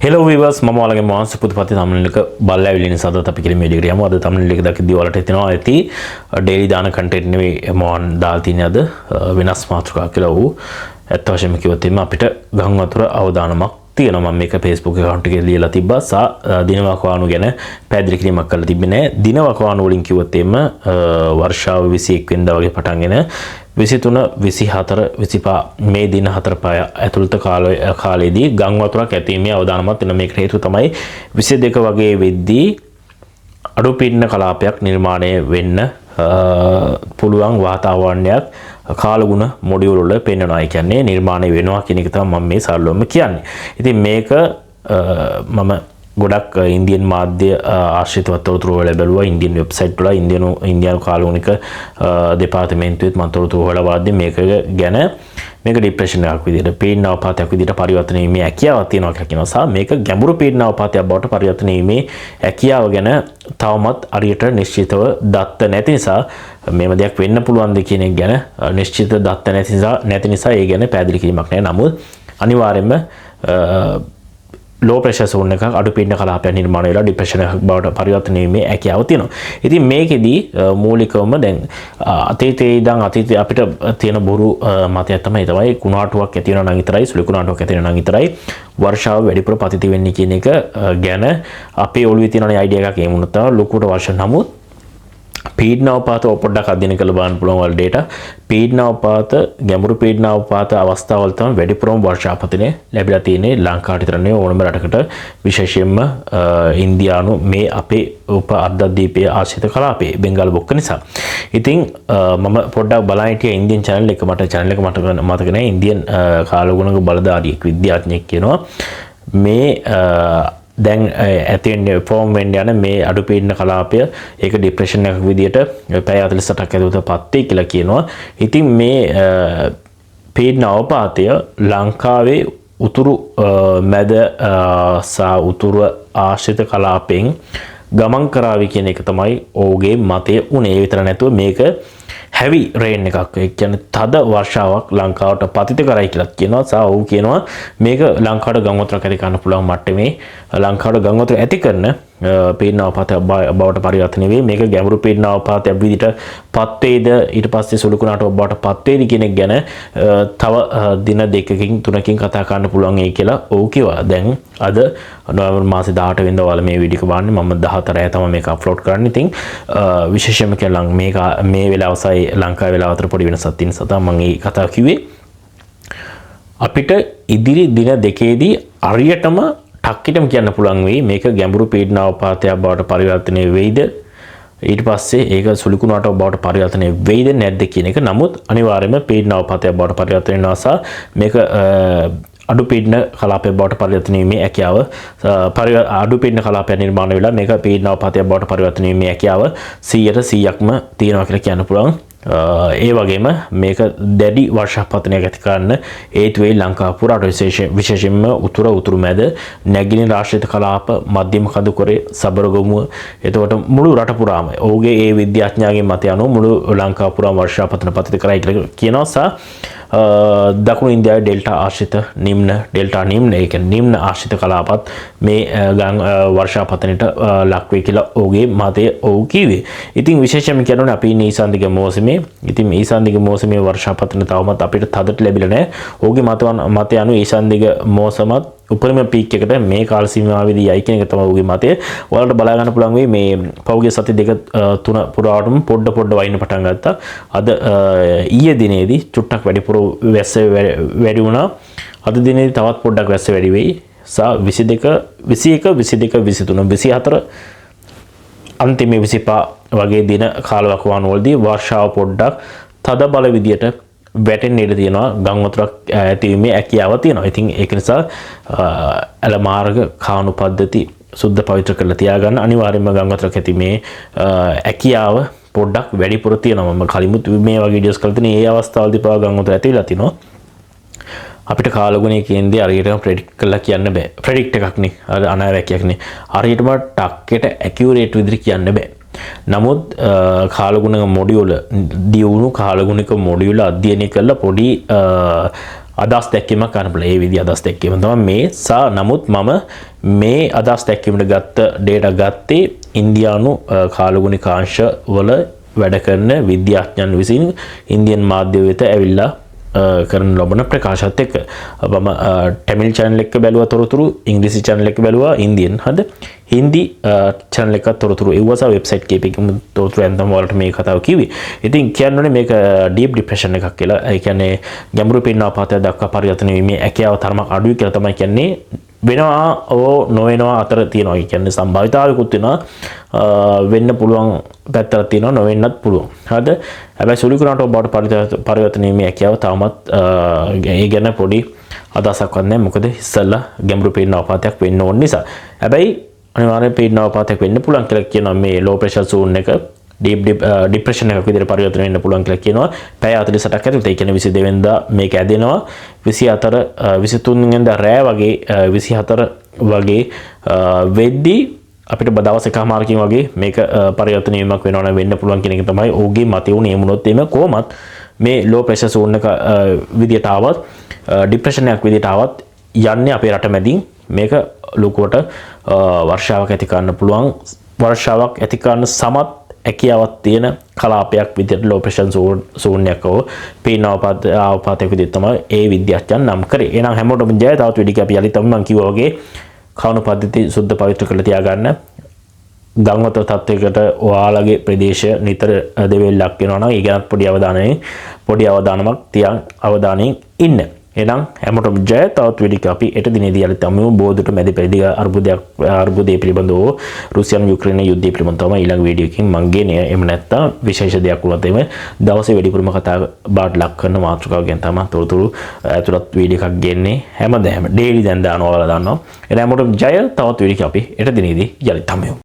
Hello viewers, මම ඔයාලගේ මානසික පුදුපති thumbnail එක බලලා ඇවිල්ලා ඉන්න සදත් අපි කියලා මේ වීඩියෝ එකට යමු. අද thumbnail එක දැක්කදී ඔයාලට හිතෙනවා ඇති daily දාන content නෙවෙයි මම දාලා තියෙන්නේ අද වෙනස් මාතෘකාවක් කියලා. ඔව් ඇත්ත වශයෙන්ම කිව්වොත් එimhe අපිට ගම් වතුර අවදානමක් තියෙනවා. මම මේක Facebook account එකේ ලියලා තිබ්බා. දින වකවානු ගැන පැහැදිලි කිරීමක් කරලා තිබ්බේ නෑ. දින වකවානු වලින් කිව්වොත් එimhe වර්ෂාව 21 වෙනිදා වගේ පටන්ගෙන 23 24 25 මේ දින 4 පහ ඇතුළත කාලයේදී ගම් වතුරක් ඇතිවීමේ අවදානමක් වෙන මේකට හේතුව තමයි 22 වගේ වෙද්දී අඩු පීඩන කලාපයක් නිර්මාණය වෙන්න පුළුවන් වාතාවරණයක් කාලගුණ මොඩියුල් වල පෙන්වනවා. ඒ කියන්නේ නිර්මාණය වෙනවා කියන එක තමයි මම මේ සරලවම කියන්නේ. ඉතින් මේක මම ගොඩක් ඉන්දියන් මාධ්‍ය ආශ්‍රිතව තොරතුරු වල බැලුවා. ඉන්දියන් වෙබ්සයිට් වල ඉන්දියානු කාලගුණික දෙපාර්තමේන්තුවේත් මම තොරතුරු හොයලා වාද්‍ය මේක ගැන මේක ડિප්‍රෙෂන් එකක් විදිහට පීඩන අවපාතයක් විදිහට පරිවර්තන වීමේ හැකියාවක් තියෙනවා කියලා කියනවා. සහ මේක ගැඹුරු පීඩන අවපාතයක් බවට පරිවර්තන වීමේ හැකියාව ගැන තවමත් හරියට නිශ්චිතව දත්ත නැති නිසා මේව දෙයක් වෙන්න පුළුවන්ද කියන එක ගැන නිශ්චිත දත්ත නැති නිසා ඒ ගැන පැහැදිලි කිරීමක් නැහැ. නමුත් අනිවාර්යයෙන්ම low pressure zone එකක් අඩු පීඩන කලාපයක් නිර්මාණය වෙලා ડિප්‍රෙෂන් එකක් බවට පරිවර්තන වීමේ හැකියාව තියෙනවා. ඉතින් මේකෙදී මූලිකවම දැන් අතීතයේ ඉඳන් අතීතයේ අපිට තියෙන බොරු මතයක් තමයි කුණාටුවක් ඇති වෙනවා නම් විතරයි සුළු කුණාටුවක් ඇති වෙනවා නම් විතරයි වර්ෂාව වැඩිපුර පතිත වෙන්නේ කියන එක ගැන අපේ ඔළුවේ තියෙන අයිඩියා එකක් එමුණා තමයි ලොකුට වර්ෂ නමුත් පීඩනාවපාත පොඩ්ඩක් අධ්‍යයනය කරලා බලන්න පුළුවන් වල data පීඩනාවපාත ගැඹුරු පීඩනාවපාත අවස්ථාවල තමයි වැඩිපුරම වර්ෂාපතනය ලැබිලා තියෙන්නේ ලංකාවට විතර නෙවෙයි ඕනම රටකට විශේෂයෙන්ම ඉන්දියානු මේ අපේ උප අර්ධද්වීපයේ ආශ්‍රිත කලාපයේ බෙන්ගාල බොක්ක නිසා. ඉතින් මම පොඩ්ඩක් බලන් හිටියා ඉන්දියන් channel එක මට මතක නැහැ ඉන්දියන් කාලගුණක බලධාරියෙක් විද්‍යාඥයෙක් කියනවා මේ දැන් ඇතිවෙන්නේ ෆෝම් වෙන්න යන මේ අඩු පීඩන කලාපය ඒක ડિප්‍රෙෂන් එකක් විදියට පැය 48ක් ඇතුළත පත් වෙයි කියලා කියනවා. ඉතින් මේ පීඩන අවපාතය ලංකාවේ උතුරු මැද සහ උතුරු ආශ්‍රිත කලාපෙන් ගමන් කරાવી කියන එක තමයි ඔහුගේ මතය උනේ. ඒ විතර නැතුව මේක heavy rain එකක්. ඒ කියන්නේ තද වර්ෂාවක් ලංකාවට පතිත කරයි කියලා කියනවා. සහ ඔහු කියනවා මේක ලංකාවට ගම් වතුරක් ඇති කරන්න පුළුවන් මට්ටමේ ලංකාවට ගම් වතුර ඇති කරන පීඩන අවපාතයක් බවට පරිවර්තනය වෙයි. මේක ගැඹුරු පීඩන අවපාතයක් විදිහට පත් වේද ඊට පස්සේ සුළු කුණාටුවක් බවට පත් වේද කියන එක ගැන තව දින දෙකකින් තුනකින් කතා කරන්න පුළුවන් ඒ කියලා ඔහු කිව්වා. දැන් අද නොවැම්බර් මාසේ 18 වෙනිදා ඔයාලා මේ වීඩියෝ එක බලන්නේ මම 14 තමයි මේක අප්ලෝඩ් කරන්නේ. ඉතින් විශේෂයෙන්ම කියලා මේක මේ වෙලාව සයි ලංකාවේ වෙලාව අතර පොඩි වෙනසක් තියෙන නිසා මම මේ කතාව කිව්වේ. අපිට ඉදිරි දින දෙකේදී අරියටම ටක්කිටම කියන්න පුළුවන් වෙයි මේක ගැඹුරු පීඩන අවපාතයක් බවට පරිවර්තනය වෙයිද ඊට පස්සේ ඒක සුළු කුණාටුවක් බවට පරිවර්තනය වෙයිද නැද්ද කියන එක. නමුත් අනිවාර්යයෙන්ම පීඩන අවපාතයක් බවට පරිවර්තනය වෙනවා සහ මේක අඩු පීඩන කලාපයක් බවට පරිවර්තනය වීමේ හැකියාව අඩු පීඩන කලාපයක් නිර්මාණය වෙලා මේක පීඩන අවපාතයක් බවට පරිවර්තනය වීමේ හැකියාව 100%ක්ම තියෙනවා කියලා කියන්න පුළුවන්. ඒ වගේම මේක දැඩි වර්ෂාපතනයක් ඇති කරන්න හේතු වෙයි ලංකාව පුරාට විශේෂයෙන්ම උතුරු මැද නැගෙනහිර ආශ්‍රිත කලාප මධ්‍යම කඳුකරේ සබරගමුව එතකොට මුළු රට පුරාම ඔහුගේ ඒ විද්‍යාඥයාගේ මතය අනුව මුළු ලංකාව පුරාම වර්ෂාපතන පතිත කරයි කියලා කියනවා. සහ දකුණු ඉන්දියාවේ ඩෙල්ටා ආශ්‍රිත නිම්න ඒ කියන්නේ නිම්න ආශ්‍රිත කලාපත් මේ වර්ෂාපතනයට ලක් වෙයි කියලා ඔහුගේ මතය ඔහු කිව්වේ. ඉතින් විශේෂයෙන්ම කියනෝනේ අපි ඉන්නේ ඊසාන්දික මෝසමේ. ඉතින් ඊසාන්දික මෝසමේ වර්ෂාපතන තවමත් අපිට තදට ලැබිලා නැහැ. ඔහුගේ මතය අනුව ඊසාන්දික මෝසමත් උපරිම පීක් එකට මේ කාල සීමාවෙදී යයි කියන එක තමයි ඔහුගේ මතය. ඔයාලට බලා ගන්න පුළුවන් වෙයි මේ පෞගේ සති දෙක තුන පුරාවටම පොඩ වයින්න පටන් ගත්තා. අද ඊයේ දිනේදී චුට්ටක් වැඩිපුර වැස්ස වැඩි වුණා. අද දිනේදී තවත් පොඩ්ඩක් වැස්ස වැඩි වෙයි. සහ 22 21 22 23 24 අන්තිම 25 වගේ දින කාලවකවානු වලදී වර්ෂාව පොඩ්ඩක් තද බල විදියට වැටෙන්න ඉඩ තියෙනවා. ගම් වතුරක් ඇතිවීමේ හැකියාව තියෙනවා. ඉතින් ඒක නිසා ඇල මාර්ග කාණු පද්ධති සුද්ධ පවිත්‍ර කරලා තියාගන්න අනිවාර්යයෙන්ම ගම් වතුරක් ඇතිවීමේ හැකියාව පොඩ්ඩක් වැඩිපුර තියෙනවා. මම කලිමුත් මේ වගේ වීඩියෝස් කරලා තියෙන ඒ අවස්ථාවලදී පාව ගම් වතුර ඇතිවිලා තිනවා. අපිට කාලගුණය කියන්නේ හරියටම ප්‍රෙඩික්ට් කරලා කියන්න බෑ. ප්‍රෙඩික්ට් එකක් නේ. අනාවැකියක් නේ. හරියටම ටක්කෙට ඇකියුරේට් විදිහට කියන්න බෑ. නමුත් කාලගුණක මොඩියුල දියුණු කාලගුණික මොඩියුල අධ්‍යයනය කරලා පොඩි අදහස් දැක්වීමක් කරන්න පුළුවන්. ඒ විදිහ අදහස් දැක්වීම තමයි මේ නමුත් මම මේ අදහස් දැක්වීමට ගත්ත ඩේටා ගත්තේ ඉන්දියානු කාලගුණිකාංශ වල වැඩ කරන විද්‍යාඥයන් විසින් ඉන්දියන් මාධ්‍ය වෙත ඇවිල්ලා කරන ලබන ප්‍රකාශات එක්ක මම ටැමිල් channel එක බැලුවා තොරතුරු ඉංග්‍රීසි channel එක බැලුවා ඉන්දියන් හද හින්දි channel එක තොරතුරු ඒවසා වෙබ්සයිට් එකකින් තොරතුරු යන්තම් වලට මේ කතාව කිව්වේ. ඉතින් කියන්නේ මේක ඩීප් ડિප්‍රෙෂන් එකක් කියලා. ඒ කියන්නේ ගැඹුරු පින්නාපාතය දක්වා පරිවර්තන වීමේ හැකියාව තරමක් අඩුයි කියලා තමයි කියන්නේ. වෙනවා නොවෙනවා අතර තියෙනවා. ඒ කියන්නේ සම්භාවිතාවයකුත් වෙනවා. වෙන්න පුළුවන් පැත්තක් තියෙනවා නොවෙන්නත් පුළුවන්. හරිද? හැබැයි සුළු කරාට බවට පරිවර්තන වීමේ හැකියාව තාමත් ඒ ගැන පොඩි අදහසක් නැහැ. මොකද ඉස්සල්ලා ගැඹුරු පින්නාපාතයක් වෙන්න ඕන නිසා. හැබැයි අනිවාර්යෙන් පින්නාපාතයක් වෙන්න පුළුවන් කියලා කියනවා මේ ලෝ ප්‍රෙෂර් සෝන් එක ඩීප් ડિප්‍රෙෂන් එකක් විදිහට පරිවර්තන වෙන්න පුළුවන් කියලා කියනවා. පැය 48ක් ඇතුළත. ඒ කියන්නේ 22 වෙනිදා මේක ඇදෙනවා. 24 23 වෙනිදා රෑ වගේ 24 වගේ වෙද්දී අපිට දවස් එකමාරකින් වගේ මේක පරිවර්තන වීමක් වෙනවා වෙන්න පුළුවන් කියන එක තමයි ඔහුගේ මතය උනේ. එමුණොත් එimhe කොහොමත් මේ ලෝ ප්‍රෙෂර් සෝන් එක විදිහට ආවත් ડિප්‍රෙෂන් එකක් විදිහට ආවත් යන්නේ අපේ රට මැදින් මේක ලොකුවට වර්ෂාවක් ඇති කරන්න පුළුවන්. වර්ෂාවක් ඇති කරන්න සමත් හැකියාවක් තියෙන කලාපයක් විදිහට ලෝ ප්‍රෙෂර් සෝන් එකක පීනාපාතයක් විදිහට තමයි ඒ විද්‍යාඥයන් නම් කරේ. එහෙනම් හැමෝටම ජය. තවත් වීඩියෝ එකක් අපි යලිත් මම කිව්වා වගේ කවුණු පද්ධති සුද්ධ පවිත්‍ර කරලා තියාගන්න. ගංගවත තත්වයකට ඔයාලගේ ප්‍රදේශය නිතර දෙවෙල්ලක් වෙනවා නම් ඒ ගැන පොඩි අවධානමක් තියන් අවධානයෙන් ඉන්න. එහෙනම් හැමෝටම ජය. තවත් වීඩියෝ අපි හෙට දිනේදී යලිත් අමු බෝධුට මැද පෙරදිග අර්බුදය පිළිබඳව රුසියානු යුක්‍රේන යුද්ධය පිළිබඳව තමයි ඊළඟ වීඩියෝ එකකින් මම ගේන්නේ. එහෙම නැත්නම් විශේෂ දෙයක් වුණත් එimhe දවසේ වැඩිපුරම කතා බාට ලක් කරන මාතෘකාව ගැන තමයි තොරතුරු ඇතුළත් වීඩියෝ එකක් ගේන්නේ. හැමදාම ඩේලි දැන් දානවා ඔයාලා දන්නවා. එහෙනම් හැමෝටම ජය. තවත් වීඩියෝ අපි හෙට දිනේදී යලිත් අමු.